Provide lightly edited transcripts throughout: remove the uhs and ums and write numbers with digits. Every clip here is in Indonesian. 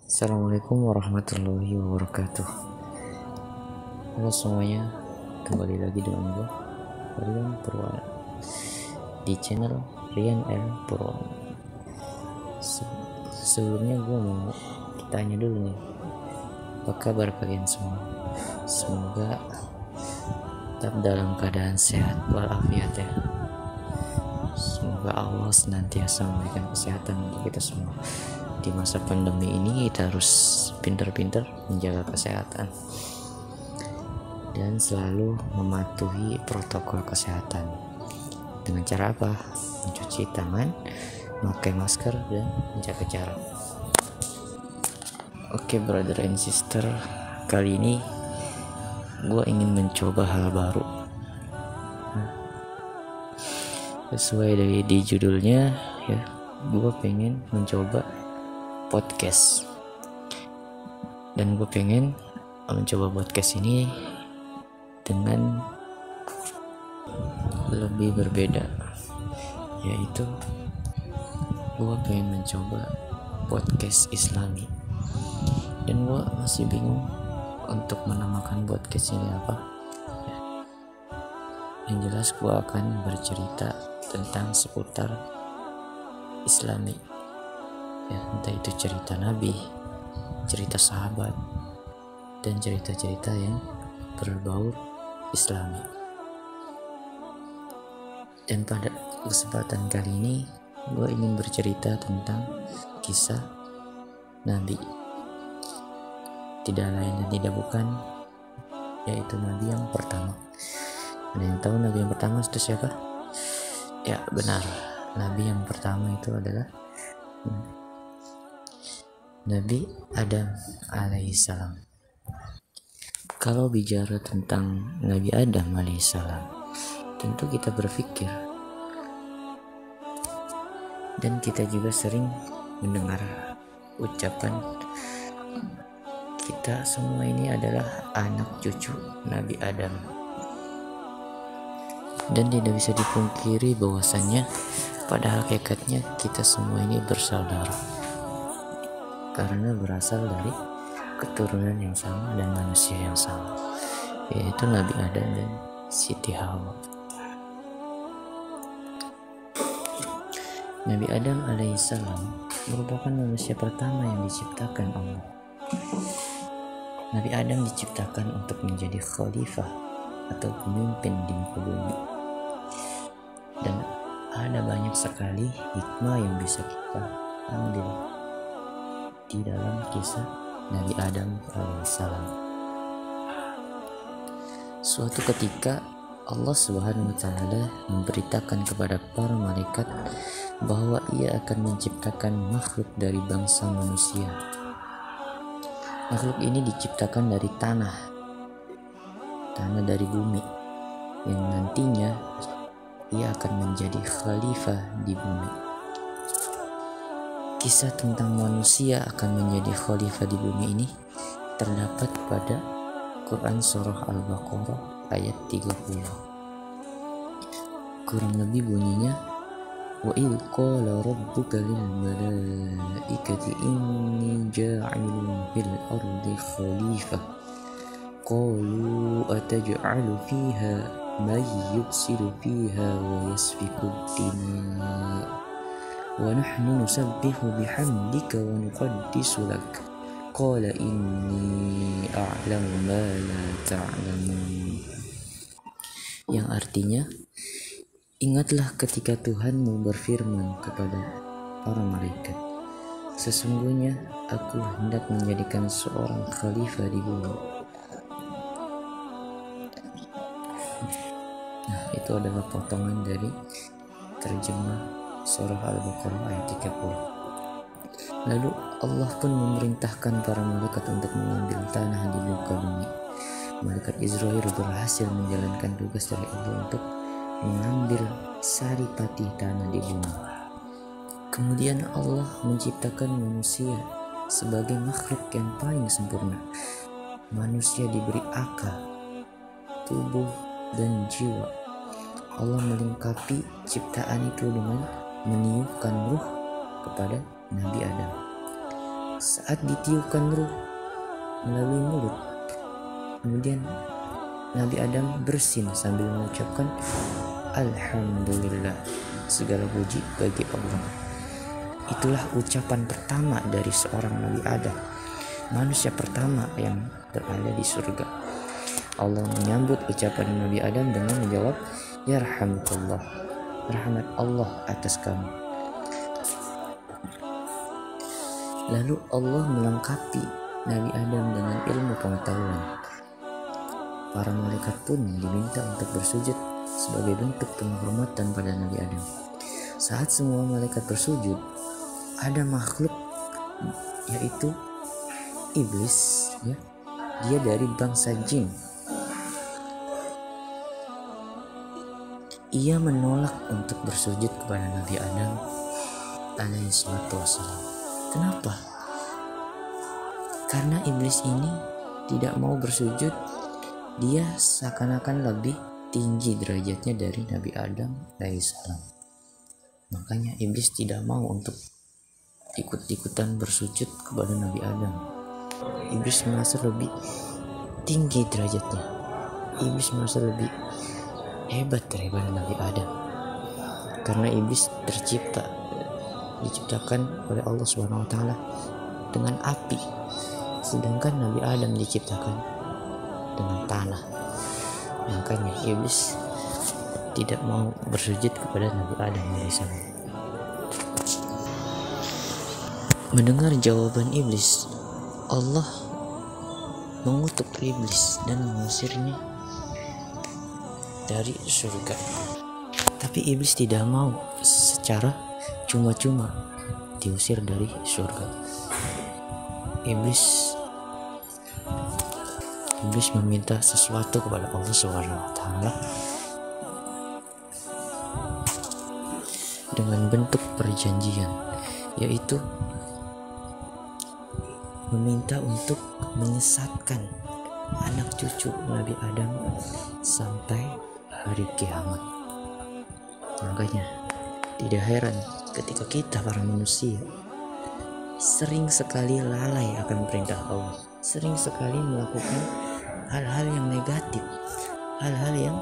Assalamualaikum warahmatullahi wabarakatuh. Halo semuanya, kembali lagi dengan gue Rian Purwan di channel Rian R Purwan. Sebelumnya gue mau tanya dulu nih, apa kabar kalian semua? Semoga tetap dalam keadaan sehat walafiat ya. Semoga Allah senantiasa memberikan kesehatan untuk kita semua. Di masa pandemi ini kita harus pintar-pintar menjaga kesehatan dan selalu mematuhi protokol kesehatan. Dengan cara apa? Mencuci tangan, memakai masker, dan menjaga jarak. Oke brother and sister, kali ini gue ingin mencoba hal baru. Sesuai dari di judulnya ya, gue pengen mencoba podcast, dan gue pengen mencoba podcast ini dengan lebih berbeda, yaitu gue pengen mencoba podcast Islami, dan gue masih bingung untuk menamakan podcast ini apa. Yang jelas gue akan bercerita tentang seputar Islami ya, entah itu cerita Nabi, cerita sahabat, dan cerita-cerita yang berbau Islami. Dan pada kesempatan kali ini gue ingin bercerita tentang kisah Nabi, tidak lain dan tidak bukan yaitu Nabi yang pertama. Ada yang tahu Nabi yang pertama itu siapa? Ya benar, Nabi yang pertama itu adalah Nabi Adam alaihissalam. Kalau bicara tentang Nabi Adam alaihissalam, tentu kita berpikir dan kita juga sering mendengar ucapan kita semua ini adalah anak cucu Nabi Adam. Dan tidak bisa dipungkiri bahwasannya pada hakikatnya kita semua ini bersaudara, karena berasal dari keturunan yang sama dan manusia yang sama, yaitu Nabi Adam dan Siti Hawa. Nabi Adam alaihissalam merupakan manusia pertama yang diciptakan Allah. Nabi Adam diciptakan untuk menjadi khalifah atau pemimpin di muka bumi. Dan ada banyak sekali hikmah yang bisa kita ambil di dalam kisah Nabi Adam alaihissalam. Suatu ketika Allah Subhanahu wa taala memberitakan kepada para malaikat bahwa ia akan menciptakan makhluk dari bangsa manusia. Makhluk ini diciptakan dari tanah dari bumi, yang nantinya ia akan menjadi khalifah di bumi. Kisah tentang manusia akan menjadi khalifah di bumi ini terdapat pada Quran Surah Al-Baqarah ayat 30. Kurang lebih bunyinya, wa idh qala rabbuka lil malaikati inni ja'ilun fil ardi khalifah qalu ataj'alu fiha may yufsidu fiha wa yasfiku dima wa nahnu nusabbihu bihamdika wa nuqaddisu lak qala inni a'lamu ma la ta'lamun. Yang artinya, ingatlah ketika Tuhanmu berfirman kepada para malaikat, sesungguhnya aku hendak menjadikan seorang khalifah di bumi. Nah, itu adalah potongan dari terjemah surah Al-Baqarah ayat 30. Lalu Allah pun memerintahkan para malaikat untuk mengambil tanah di muka bumi. Malaikat Israel berhasil menjalankan tugas dari Allah untuk mengambil saripati tanah di bumi. Kemudian Allah menciptakan manusia sebagai makhluk yang paling sempurna. Manusia diberi akal, tubuh, dan jiwa. Allah melengkapi ciptaan itu dengan meniupkan ruh kepada Nabi Adam. saat ditiupkan ruh melalui mulut. Kemudian Nabi Adam bersin sambil mengucapkan Alhamdulillah, segala puji bagi Allah. Itulah ucapan pertama dari seorang Nabi Adam, manusia pertama yang berada di surga. Allah menyambut ucapan Nabi Adam dengan menjawab, Yarhamukallah, rahmat Allah atas kamu. Lalu Allah melengkapi Nabi Adam dengan ilmu pengetahuan. Para malaikat pun diminta untuk bersujud sebagai bentuk penghormatan pada Nabi Adam. Saat semua malaikat bersujud, ada makhluk yaitu iblis, ya. Dia dari bangsa jin. Ia menolak untuk bersujud kepada Nabi Adam alaihissalam. Kenapa? Karena iblis ini tidak mau bersujud. Dia seakan-akan lebih tinggi derajatnya dari Nabi Adam alaihissalam. Makanya iblis tidak mau untuk ikut-ikutan bersujud kepada Nabi Adam. Iblis merasa lebih tinggi derajatnya. Iblis merasa lebih hebat daripada Nabi Adam. Karena iblis diciptakan oleh Allah Subhanahu wa taala dengan api, sedangkan Nabi Adam diciptakan dengan tanah. Makanya iblis tidak mau bersujud kepada Nabi Adam alaihissalam. Mendengar jawaban iblis, Allah mengutuk iblis dan mengusirnya dari surga. Tapi iblis tidak mau secara cuma-cuma diusir dari surga. Iblis meminta sesuatu kepada Allah Subhanahu wa taala dengan bentuk perjanjian, yaitu meminta untuk menyesatkan anak cucu Nabi Adam sampai hari kiamat. Makanya tidak heran ketika kita para manusia sering sekali lalai akan perintah Allah, sering sekali melakukan hal-hal yang negatif, hal-hal yang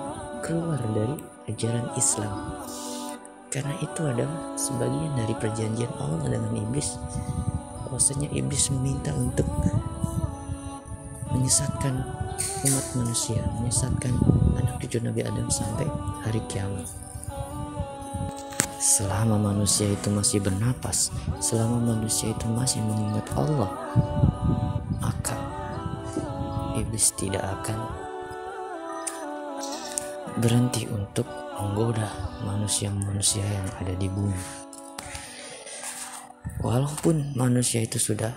keluar dari ajaran Islam. Karena itu adalah sebagian dari perjanjian Allah dengan iblis. Bahwasanya iblis meminta untuk menyesatkan umat manusia, menyesatkan anak cucu Nabi Adam sampai hari kiamat. Selama manusia itu masih bernapas, selama manusia itu masih mengingat Allah, maka iblis tidak akan berhenti untuk menggoda manusia-manusia yang ada di bumi. Walaupun manusia itu sudah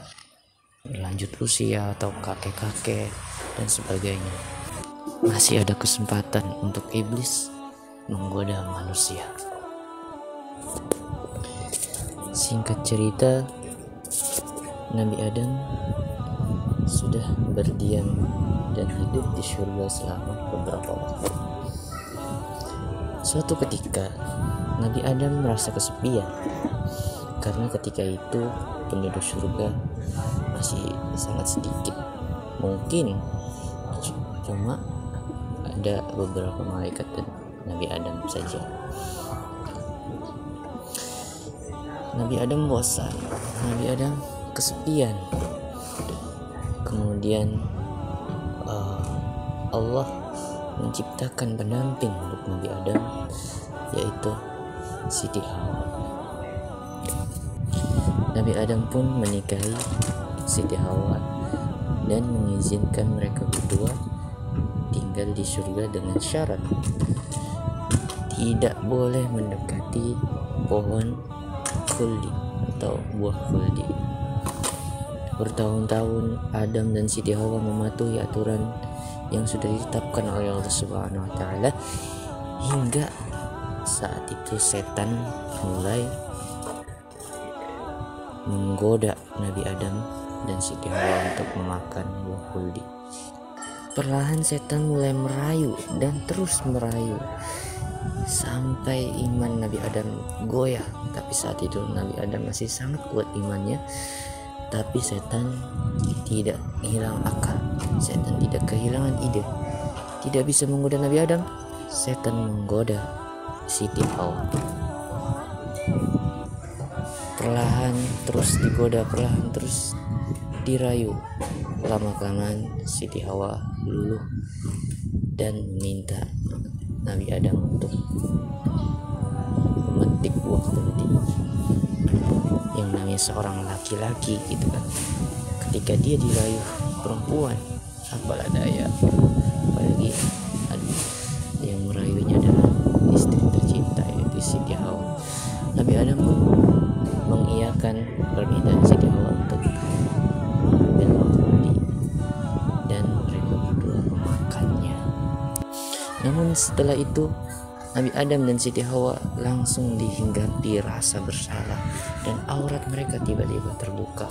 lanjut usia atau kakek-kakek dan sebagainya, masih ada kesempatan untuk iblis menggoda manusia. Singkat cerita, Nabi Adam sudah berdiam dan hidup di surga selama beberapa waktu. Suatu ketika, Nabi Adam merasa kesepian karena ketika itu penduduk surga masih sangat sedikit. Mungkin cuma ada beberapa malaikat dan Nabi Adam saja. Nabi Adam bosan, Nabi Adam kesepian. Kemudian Allah menciptakan pendamping untuk Nabi Adam, yaitu Siti Hawa. Nabi Adam pun menikahi Siti Hawa dan mengizinkan mereka berdua tinggal di surga dengan syarat tidak boleh mendekati pohon khuldi atau buah khuldi. Bertahun-tahun Adam dan Siti Hawa mematuhi aturan yang sudah ditetapkan oleh Allah Subhanahu wa taala, hingga saat itu setan mulai menggoda Nabi Adam dan Siti Hawa untuk memakan buah khuldi. Perlahan setan mulai merayu dan terus merayu sampai iman Nabi Adam goyah. Tapi saat itu Nabi Adam masih sangat kuat imannya. Tapi setan tidak hilang akal, setan tidak kehilangan ide, tidak bisa menggoda Nabi Adam. Setan menggoda Siti Hawa. Perlahan terus digoda, perlahan terus dirayu. Lama-kelamaan Siti Hawa luluh dan meminta Nabi Adam untuk memetik buah penting. Yang namanya seorang laki-laki gitu kan, ketika dia dirayu perempuan, apalah daya, apalagi yang merayunya adalah istri tercinta yaitu Siti Hawa. Nabi Adam pun mengiyakan permintaan Siti Hawa untuk mengambil waktu dan mereka berdua memakannya. Namun setelah itu Nabi Adam dan Siti Hawa langsung dihinggapi rasa bersalah dan aurat mereka tiba-tiba terbuka.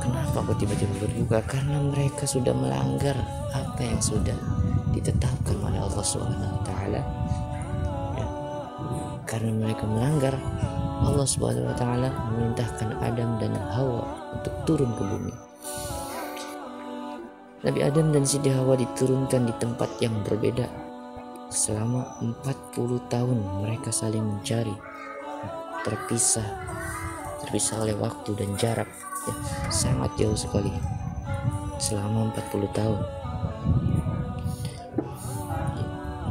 Kenapa kok tiba-tiba terbuka? Karena mereka sudah melanggar apa yang sudah ditetapkan oleh Allah Subhanahu wa taala. Ya. Karena mereka melanggar, Allah Subhanahu wa taala memerintahkan Adam dan Hawa untuk turun ke bumi. Nabi Adam dan Siti Hawa diturunkan di tempat yang berbeda. Selama 40 tahun mereka saling mencari, terpisah oleh waktu dan jarak, ya, sangat jauh sekali selama 40 tahun.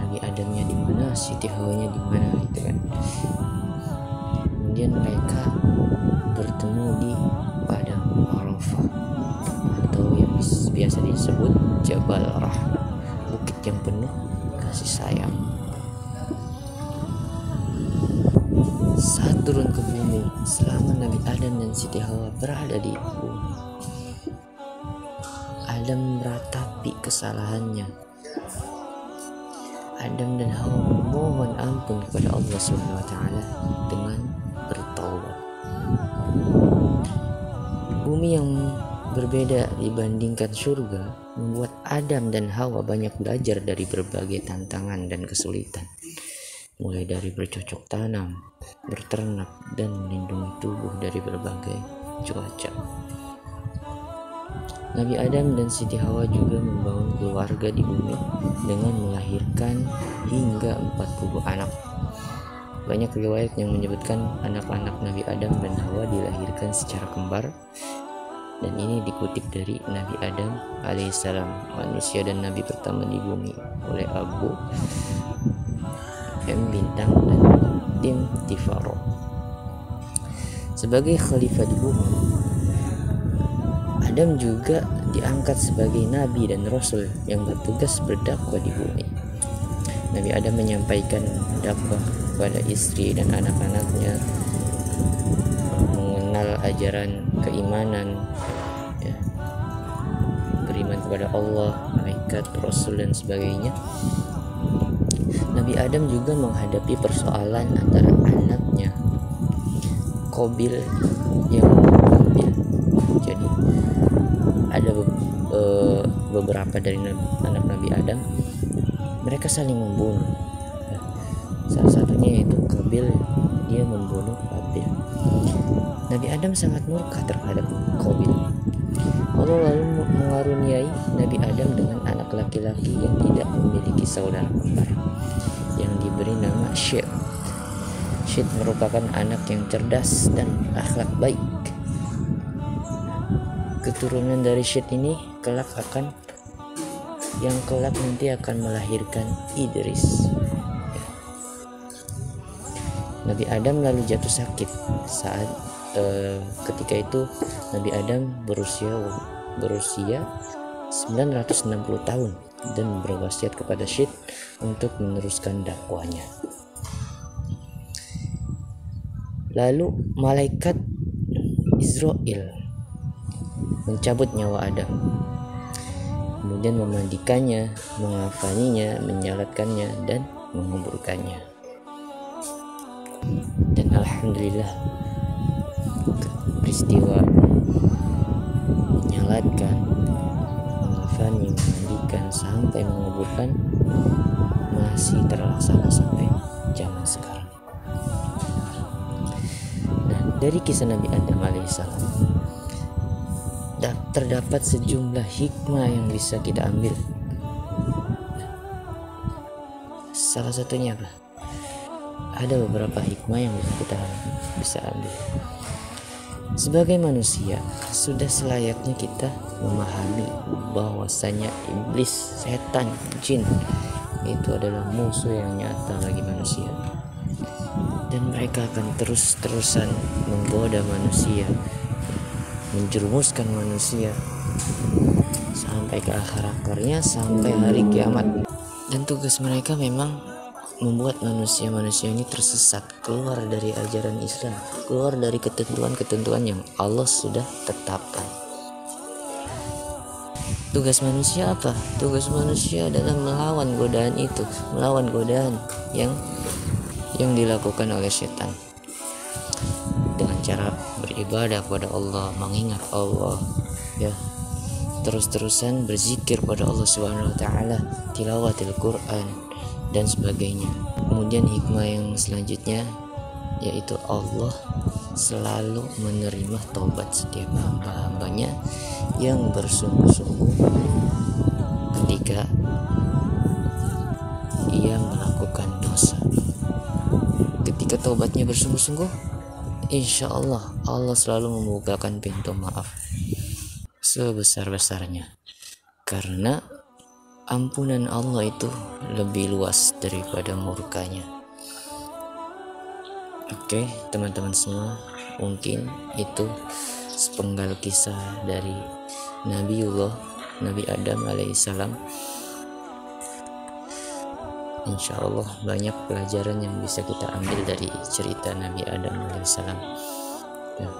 Nabi Adamnya di mana, Siti Hawanya di mana gitu kan. Kemudian mereka bertemu di padang Arafah atau yang biasa disebut Jabal Rahmah, bukit yang penuh kasih sayang. Saat turun ke bumi, selama Nabi Adam dan Siti Hawa berada di bumi, Adam meratapi kesalahannya. Adam dan Hawa memohon ampun kepada Allah Subhanahu wa taala dengan bertaubat. Bumi yang berbeda dibandingkan surga membuat Adam dan Hawa banyak belajar dari berbagai tantangan dan kesulitan, mulai dari bercocok tanam, berternak, dan melindungi tubuh dari berbagai cuaca. Nabi Adam dan Siti Hawa juga membangun keluarga di bumi dengan melahirkan hingga 40 anak. Banyak riwayat yang menyebutkan anak-anak Nabi Adam dan Hawa dilahirkan secara kembar, dan ini dikutip dari Nabi Adam alaihissalam, manusia dan nabi pertama di bumi, oleh Abu M. Bintang dan Tim Tifaro. Sebagai khalifah di bumi, Adam juga diangkat sebagai nabi dan rasul yang bertugas berdakwah di bumi. Nabi Adam menyampaikan dakwah kepada istri dan anak-anaknya, mengenal ajaran keimanan, ya, beriman kepada Allah, malaikat, rasul, dan sebagainya. Nabi Adam juga menghadapi persoalan antara anaknya Qabil yang Qabil. Jadi ada beberapa dari anak Nabi Adam, mereka saling membunuh. Salah satunya yaitu Qabil, dia membunuh Qabil. Nabi Adam sangat murka terhadap Qabil. Allah lalu mengaruniai Nabi Adam dengan anak laki-laki yang tidak memiliki saudara kembar, yang diberi nama Syed. Syed merupakan anak yang cerdas dan akhlak baik. Keturunan dari Syed ini kelak nanti akan melahirkan Idris. Nabi Adam lalu jatuh sakit saat ketika itu Nabi Adam berusia 960 tahun dan berwasiat kepada Syed untuk meneruskan dakwahnya. Lalu malaikat Israel mencabut nyawa Adam, kemudian memandikannya, mengafaninya, menyalatkannya, dan menguburkannya. Dan alhamdulillah, peristiwa menyalatkan, mengafani, memandikan sampai menguburkan masih terlaksana sampai zaman sekarang. Nah, Dari kisah Nabi Adam alaihissalam terdapat sejumlah hikmah yang bisa kita ambil. Salah satunya apa? Ada beberapa hikmah yang kita bisa ambil. Sebagai manusia, sudah selayaknya kita memahami bahwasanya iblis, setan, jin itu adalah musuh yang nyata bagi manusia, dan mereka akan terus-terusan menggoda manusia, menjerumuskan manusia sampai ke akar-akarnya, sampai hari kiamat. Dan tugas mereka memang membuat manusia-manusia ini tersesat, keluar dari ajaran Islam, keluar dari ketentuan-ketentuan yang Allah sudah tetapkan. Tugas manusia apa? Tugas manusia adalah melawan godaan itu, melawan godaan yang dilakukan oleh setan dengan cara beribadah kepada Allah, mengingat Allah, ya, terus-terusan berzikir pada Allah Subhanahu wa taala, tilawatil Quran dan sebagainya. Kemudian hikmah yang selanjutnya yaitu Allah selalu menerima taubat setiap hamba-hambanya yang bersungguh-sungguh ketika ia melakukan dosa. Ketika taubatnya bersungguh-sungguh, insya Allah Allah selalu membukakan pintu maaf sebesar-besarnya, karena ampunan Allah itu lebih luas daripada murkanya. Oke, teman-teman semua, mungkin itu sepenggal kisah dari Nabi Adam alaihissalam. Insya Allah banyak pelajaran yang bisa kita ambil dari cerita Nabi Adam alaihissalam. Ya.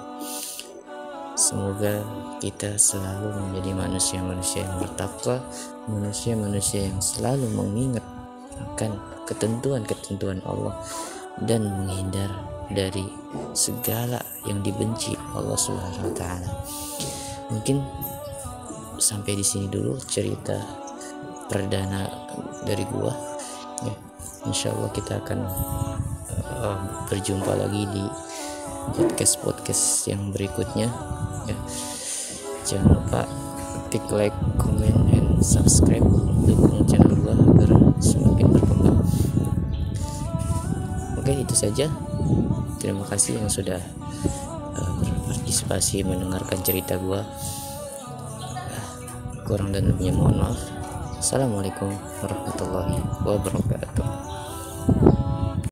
Semoga kita selalu menjadi manusia-manusia yang bertakwa, manusia-manusia yang selalu mengingat akan ketentuan-ketentuan Allah dan menghindar dari segala yang dibenci Allah Subhanahu wa taala. Mungkin sampai di sini dulu cerita perdana dari gua. Ya, insya Allah kita akan berjumpa lagi di podcast yang berikutnya. Ya, jangan lupa klik like, comment, and subscribe, dukung channel gua agar semakin berkembang. Oke, itu saja. Terima kasih yang sudah berpartisipasi mendengarkan cerita gua. Kurang dan lebihnya mohon maaf. Assalamualaikum warahmatullahi wabarakatuh.